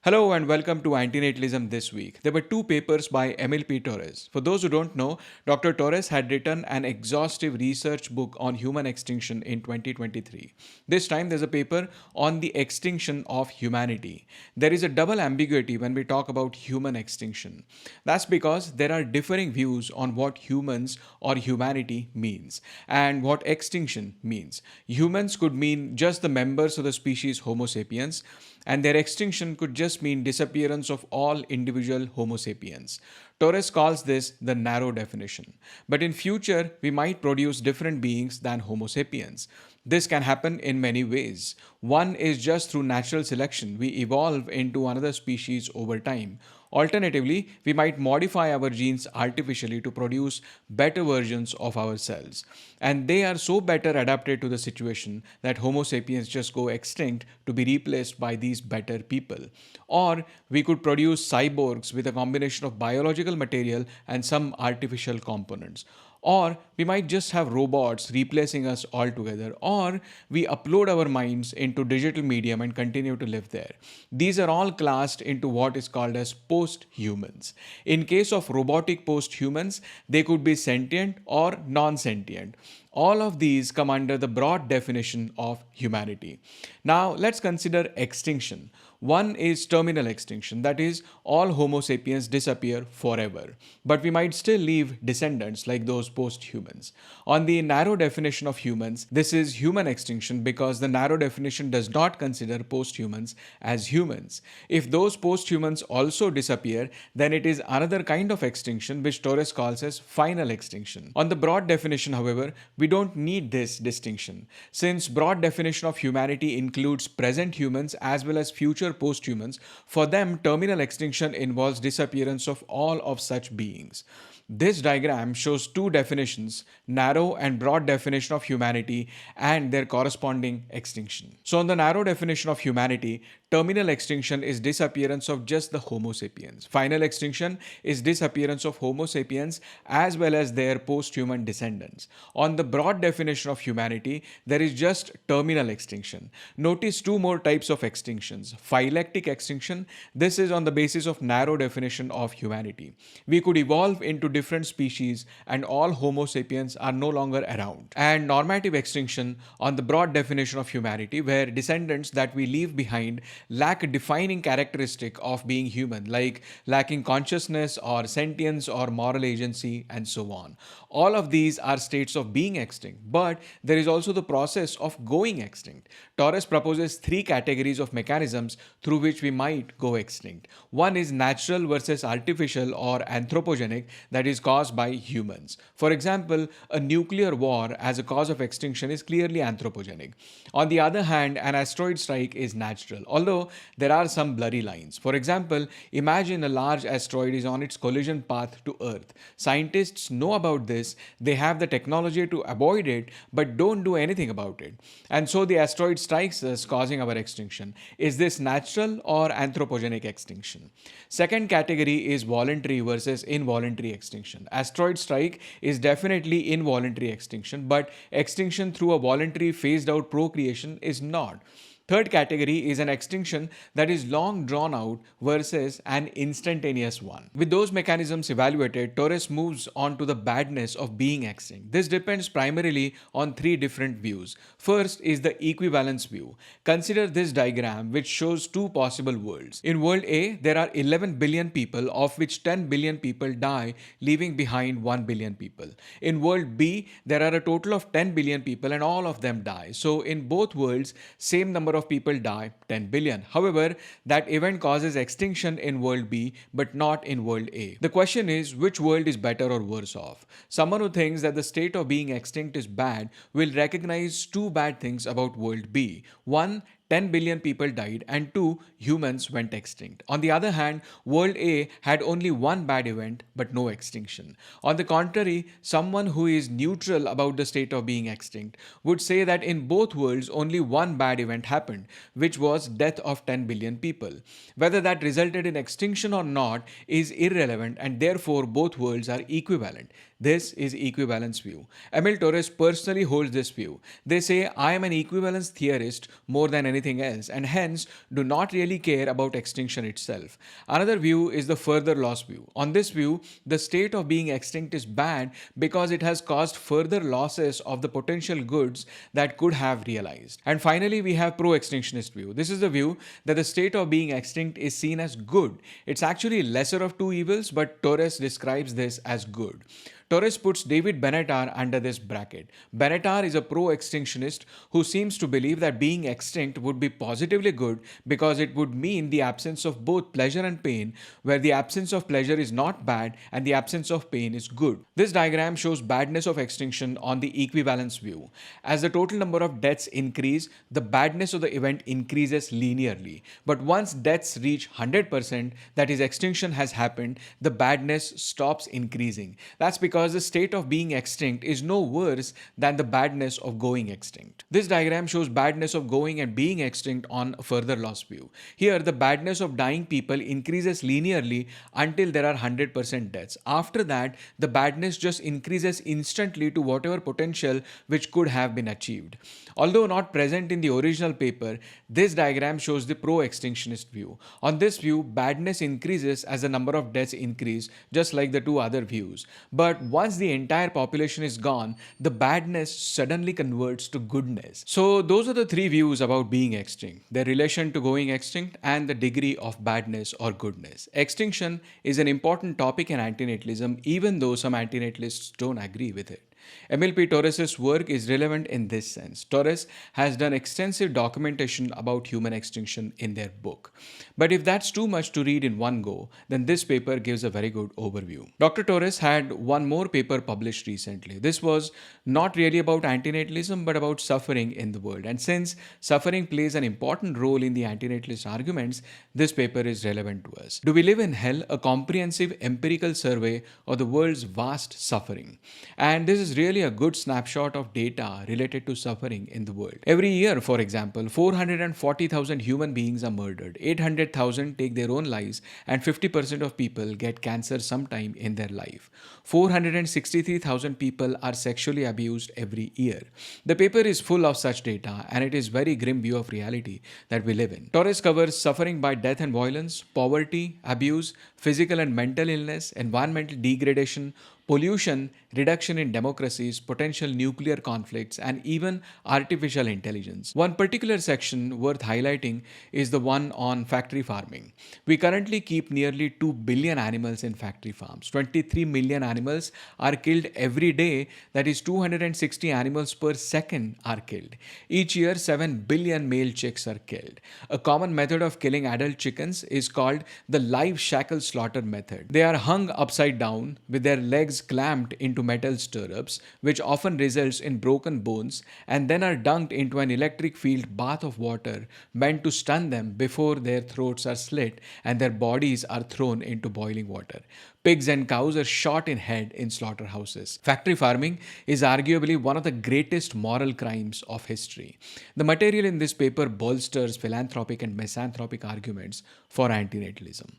Hello and welcome to Antinatalism This week. There were two papers by Emile P. Torres. For those who don't know, Dr. Torres had written an exhaustive research book on human extinction in 2023. This time there's a paper on the extinction of humanity. There is a double ambiguity when we talk about human extinction. That's because there are differing views on what humans or humanity means and what extinction means. Humans could mean just the members of the species Homo sapiens, and their extinction could just mean disappearance of all individual Homo sapiens. Torres calls this the narrow definition. But in future, we might produce different beings than Homo sapiens. This can happen in many ways. One is just through natural selection. We evolve into another species over time. Alternatively, we might modify our genes artificially to produce better versions of ourselves. And they are so better adapted to the situation that Homo sapiens just go extinct to be replaced by these better people. Or we could produce cyborgs with a combination of biological material and some artificial components. Or we might just have robots replacing us altogether, or we upload our minds into digital medium and continue to live there. These are all classed into what is called as post-humans. In case of robotic post-humans, they could be sentient or non-sentient. All of these come under the broad definition of humanity. Now let's consider extinction. One is terminal extinction, that is, all Homo sapiens disappear forever. But we might still leave descendants like those post-humans. On the narrow definition of humans, this is human extinction because the narrow definition does not consider post-humans as humans. If those post-humans also disappear, then it is another kind of extinction which Torres calls as final extinction. On the broad definition, however, we don't need this distinction. Since broad definition of humanity includes present humans as well as future post-humans, for them terminal extinction involves disappearance of all of such beings. This diagram shows two definitions, narrow and broad definition of humanity and their corresponding extinction. So on the narrow definition of humanity, terminal extinction is disappearance of just the Homo sapiens. Final extinction is disappearance of Homo sapiens as well as their post-human descendants. On the broad definition of humanity, there is just terminal extinction. Notice two more types of extinctions. Phyletic extinction, this is on the basis of narrow definition of humanity. We could evolve into different species and all Homo sapiens are no longer around. And normative extinction on the broad definition of humanity, where descendants that we leave behind lack a defining characteristic of being human, like lacking consciousness or sentience or moral agency and so on. All of these are states of being extinct, but there is also the process of going extinct. Torres proposes three categories of mechanisms through which we might go extinct. One is natural versus artificial or anthropogenic, that is caused by humans. For example, a nuclear war as a cause of extinction is clearly anthropogenic. On the other hand, an asteroid strike is natural, although there are some blurry lines. For example, imagine a large asteroid is on its collision path to Earth. Scientists know about this, they have the technology to avoid it, but don't do anything about it. And so the asteroid strikes us, causing our extinction. Is this natural or anthropogenic extinction? Second category is voluntary versus involuntary extinction. Asteroid strike is definitely involuntary extinction, but extinction through a voluntary phased out procreation is not. Third category is an extinction that is long drawn out versus an instantaneous one. With those mechanisms evaluated, Torres moves on to the badness of being extinct. This depends primarily on three different views. First is the equivalence view. Consider this diagram which shows two possible worlds. In world A, there are 11 billion people, of which 10 billion people die, leaving behind 1 billion people. In world B, there are a total of 10 billion people and all of them die. So in both worlds, same number of people die, 10 billion. However, that event causes extinction in world B but not in world A. The question is, which world is better or worse off? Someone who thinks that the state of being extinct is bad will recognize two bad things about world B. One, 10 billion people died, and 2, humans went extinct. On the other hand, world A had only one bad event but no extinction. On the contrary, someone who is neutral about the state of being extinct would say that in both worlds only one bad event happened, which was death of 10 billion people. Whether that resulted in extinction or not is irrelevant, and therefore both worlds are equivalent. This is equivalence view. Emile Torres personally holds this view. They say, I am an equivalence theorist more than anything else, and hence do not really care about extinction itself. Another view is the Futher Loss view. On this view, the state of being extinct is bad because it has caused further losses of the potential goods that could have realized. And finally, we have pro-extinctionist view. This is the view that the state of being extinct is seen as good. It's actually lesser of two evils, but Torres describes this as good. Torres puts David Benatar under this bracket. Benatar is a pro-extinctionist who seems to believe that being extinct would be positively good because it would mean the absence of both pleasure and pain, where the absence of pleasure is not bad and the absence of pain is good. This diagram shows badness of extinction on the equivalence view. As the total number of deaths increase, the badness of the event increases linearly. But once deaths reach 100%, that is, extinction has happened, the badness stops increasing. That's because the state of being extinct is no worse than the badness of going extinct. This diagram shows badness of going and being extinct on a Futher Loss view. Here, the badness of dying people increases linearly until there are 100% deaths. After that, the badness just increases instantly to whatever potential which could have been achieved. Although not present in the original paper, this diagram shows the pro-extinctionist view. On this view, badness increases as the number of deaths increase, just like the two other views. But once the entire population is gone, the badness suddenly converts to goodness. So those are the three views about being extinct, their relation to going extinct and the degree of badness or goodness. Extinction is an important topic in antinatalism, even though some antinatalists don't agree with it. Emile P. Torres' work is relevant in this sense. Torres has done extensive documentation about human extinction in their book. But if that's too much to read in one go, then this paper gives a very good overview. Dr. Torres had one more paper published recently. This was not really about antinatalism, but about suffering in the world. And since suffering plays an important role in the antinatalist arguments, this paper is relevant to us. Do we live in hell? A comprehensive empirical survey of the world's vast suffering. And this is really a good snapshot of data related to suffering in the world. Every year, for example, 440,000 human beings are murdered, 800,000 take their own lives, and 50% of people get cancer sometime in their life. 463,000 people are sexually abused every year. The paper is full of such data, and it is a very grim view of reality that we live in. Torres covers suffering by death and violence, poverty, abuse, physical and mental illness, environmental degradation, pollution, reduction in democracies, potential nuclear conflicts, and even artificial intelligence. One particular section worth highlighting is the one on factory farming. We currently keep nearly 2 billion animals in factory farms. 23 million animals are killed every day, that is 260 animals per second are killed. Each year, 7 billion male chicks are killed. A common method of killing adult chickens is called the live shackle slaughter method. They are hung upside down with their legs clamped into metal stirrups, which often results in broken bones, and then are dunked into an electric field bath of water meant to stun them before their throats are slit and their bodies are thrown into boiling water. Pigs and cows are shot in head in slaughterhouses. Factory farming is arguably one of the greatest moral crimes of history. The material in this paper bolsters philanthropic and misanthropic arguments for antinatalism.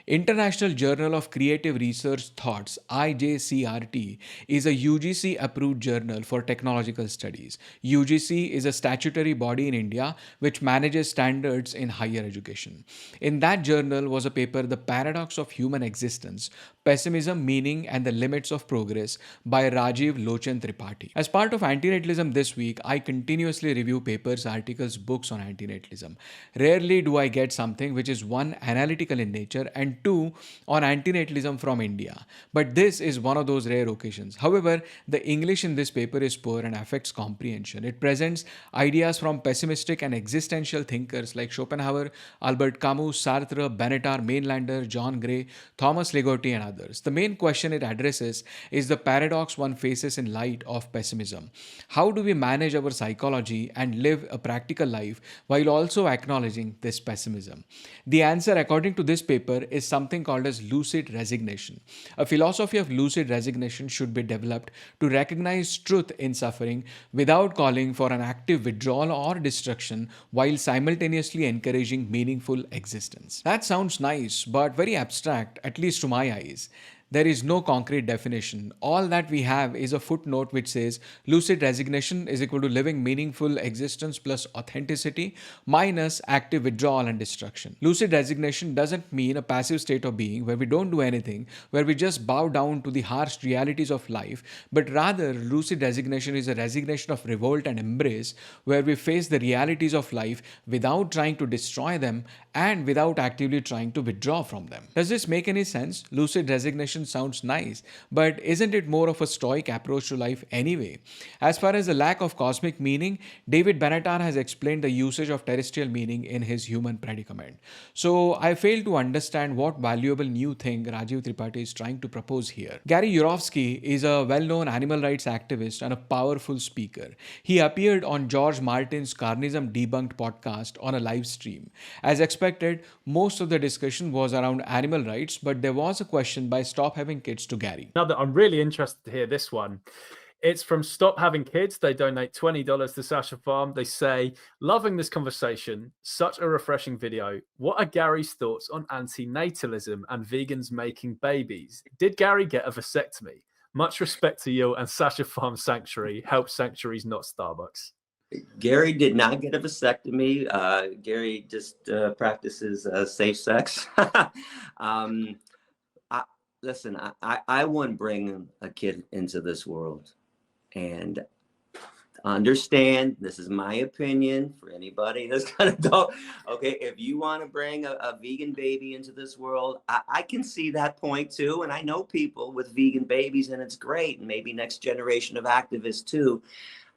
International Journal of Creative Research Thoughts, IJCRT, is a UGC-approved journal for technological studies. UGC is a statutory body in India which manages standards in higher education. In that journal was a paper, The Paradox of Human Existence, Pessimism, Meaning and the Limits of Progress by Rajeev, Lochan, Tripathi. As part of Antinatalism This Week, I continuously review papers, articles, books on antinatalism. Rarely do I get something which is one, analytical in nature, and two, on antinatalism from India. But this is one of those rare occasions. However, the English in this paper is poor and affects comprehension. It presents ideas from pessimistic and existential thinkers like Schopenhauer, Albert Camus, Sartre, Benatar, Mainlander, John Gray, Thomas Ligotti, and others. The main question it addresses is the paradox one faces in light of pessimism. How do we manage our psychology and live a practical life while also acknowledging this pessimism? The answer, according to this paper, is something called as lucid resignation. A philosophy of lucid resignation should be developed to recognize truth in suffering without calling for an active withdrawal or destruction while simultaneously encouraging meaningful existence. That sounds nice, but very abstract, at least to my eyes. There is no concrete definition. All that we have is a footnote which says lucid resignation is equal to living meaningful existence plus authenticity minus active withdrawal and destruction. Lucid resignation doesn't mean a passive state of being where we don't do anything, where we just bow down to the harsh realities of life, but rather lucid resignation is a resignation of revolt and embrace where we face the realities of life without trying to destroy them and without actively trying to withdraw from them. Does this make any sense? Lucid resignation sounds nice, but isn't it more of a stoic approach to life anyway? As far as the lack of cosmic meaning, David Benatar has explained the usage of terrestrial meaning in his Human Predicament. So I fail to understand what valuable new thing Rajeev Tripathi is trying to propose here. Gary Yourofsky is a well-known animal rights activist and a powerful speaker. He appeared on George Martin's Carnism Debunked podcast on a live stream. As expected, most of the discussion was around animal rights, but there was a question by Stop Having Kids to Gary. Now that I'm really interested to hear this one. It's from Stop Having Kids. They donate $20 to Sasha Farm. They say, loving this conversation, such a refreshing video. What are Gary's thoughts on antinatalism and vegans making babies? Did Gary get a vasectomy? Much respect to you and Sasha Farm Sanctuary. Help sanctuaries, not Starbucks. Gary did not get a vasectomy. Gary just practices safe sex. Listen, I wouldn't bring a kid into this world. And understand, this is my opinion for anybody that's going to go, okay, if you want to bring a vegan baby into this world, I can see that point too. And I know people with vegan babies and it's great. And maybe next generation of activists too.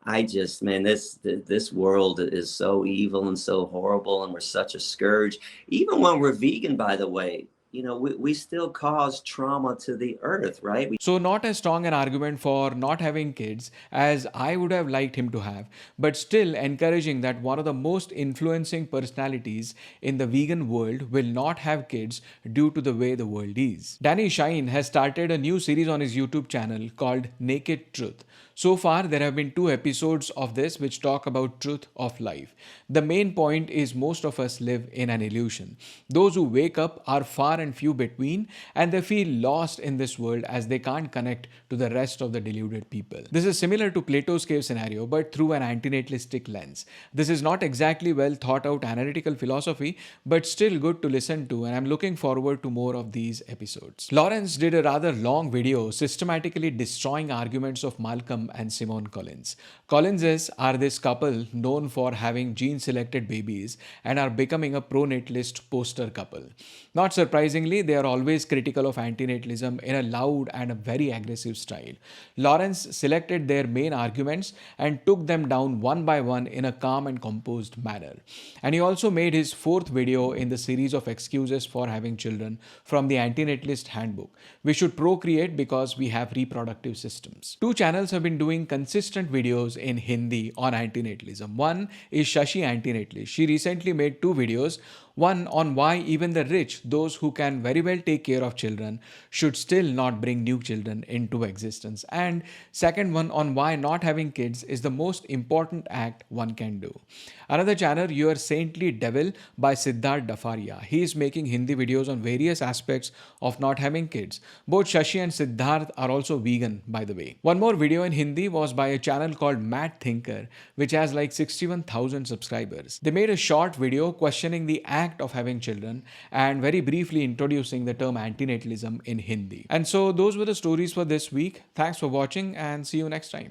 I just, man, this world is so evil and so horrible, and we're such a scourge. Even when we're vegan, by the way, you know, we still cause trauma to the earth, right? So not as strong an argument for not having kids as I would have liked him to have, but still encouraging that one of the most influencing personalities in the vegan world will not have kids due to the way the world is. Danny Shine has started a new series on his YouTube channel called Naked Truth. So far, there have been 2 episodes of this which talk about truth of life. The main point is most of us live in an illusion. Those who wake up are far and few between, and they feel lost in this world as they can't connect to the rest of the deluded people. This is similar to Plato's cave scenario, but through an antinatalistic lens. This is not exactly well thought out analytical philosophy, but still good to listen to, and I'm looking forward to more of these episodes. Lawrence did a rather long video systematically destroying arguments of Malcolm and Simone Collins. Collinses are this couple known for having gene-selected babies and are becoming a pro-natalist poster couple. Not surprisingly, they are always critical of antinatalism in a loud and a very aggressive style. Lawrence selected their main arguments and took them down one by one in a calm and composed manner. And he also made his 4th video in the series of excuses for having children from the Antinatalist Handbook. We should procreate because we have reproductive systems. 2 channels have been doing consistent videos in Hindi on antinatalism. One is Shashi Antinatalist. She recently made 2 videos. One on why even the rich, those who can very well take care of children, should still not bring new children into existence. And second one on why not having kids is the most important act one can do. Another channel, Your Saintly Devil by Siddharth Dafaria. He is making Hindi videos on various aspects of not having kids. Both Shashi and Siddharth are also vegan, by the way. One more video in Hindi was by a channel called Mad Thinker, which has like 61,000 subscribers. They made a short video questioning the act of having children and very briefly introducing the term antinatalism in Hindi. And so those were the stories for this week. Thanks for watching and see you next time.